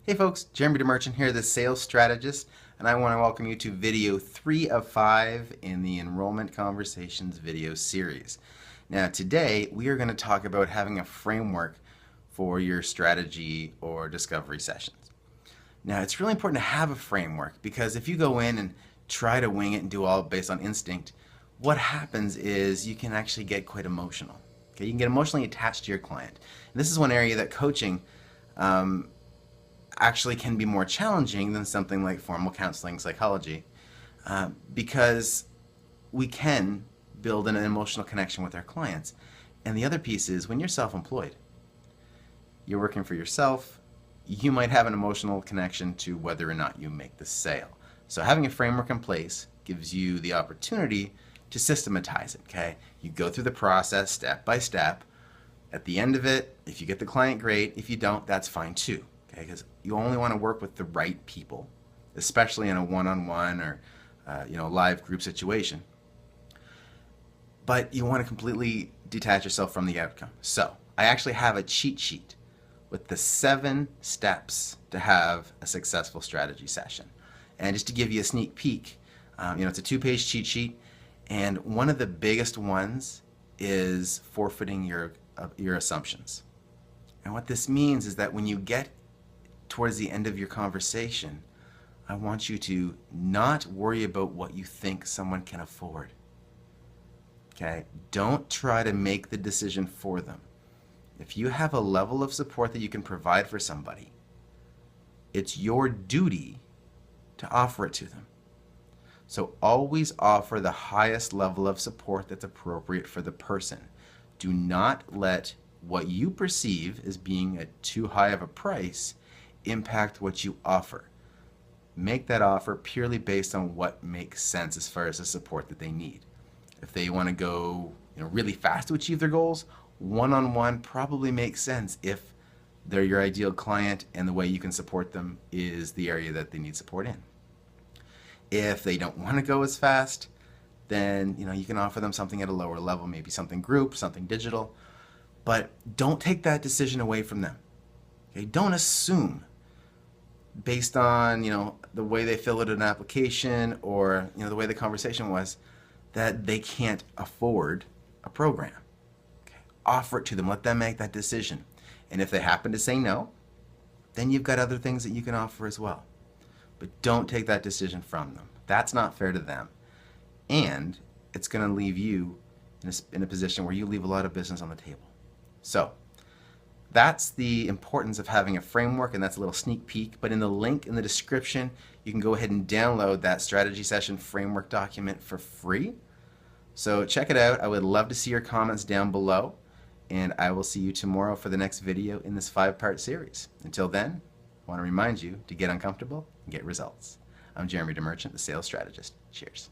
Hey folks, Jeremy DeMerchant here, the sales strategist, and I want to welcome you to video 3 of 5 in the Enrollment Conversations video series. Now today we are going to talk about having a framework for your strategy or discovery sessions. Now it's really important to have a framework because if you go in and try to wing it and do all based on instinct, what happens is you can actually get quite emotional. Okay, you can get emotionally attached to your client. And this is one area that coaching actually can be more challenging than something like formal counseling psychology because we can build an emotional connection with our clients. And the other piece is when you're self-employed, you're working for yourself, you might have an emotional connection to whether or not you make the sale. So having a framework in place gives you the opportunity to systematize it, okay? You go through the process step by step. At the end of it, if you get the client, great. If you don't, that's fine too. Okay, because you only want to work with the right people, especially in a one-on-one or live group situation. But you want to completely detach yourself from the outcome. So I actually have a cheat sheet with the 7 steps to have a successful strategy session. And just to give you a sneak peek, it's a 2-page cheat sheet, and one of the biggest ones is forfeiting your assumptions. And what this means is that when you get towards the end of your conversation, I want you to not worry about what you think someone can afford. Okay? Don't try to make the decision for them. If you have a level of support that you can provide for somebody, it's your duty to offer it to them. So always offer the highest level of support that's appropriate for the person. Do not let what you perceive as being at too high of a price impact what you offer. Make that offer purely based on what makes sense as far as the support that they need. If they want to go really fast to achieve their goals, one-on-one probably makes sense if they're your ideal client and the way you can support them is the area that they need support in. If they don't want to go as fast, then you can offer them something at a lower level, maybe something group, something digital, but don't take that decision away from them. Okay? Don't assume based on the way they fill out an application or the way the conversation was that they can't afford a program. Okay? Offer it to them, let them make that decision, and if they happen to say no, then you've got other things that you can offer as well. But don't take that decision from them. That's not fair to them, and it's going to leave you in a position where you leave a lot of business on the table. So that's the importance of having a framework, and that's a little sneak peek. But in the link in the description, you can go ahead and download that strategy session framework document for free. So check it out. I would love to see your comments down below, and I will see you tomorrow for the next video in this 5-part series. Until then, I want to remind you to get uncomfortable and get results. I'm Jeremy DeMerchant, the sales strategist. Cheers.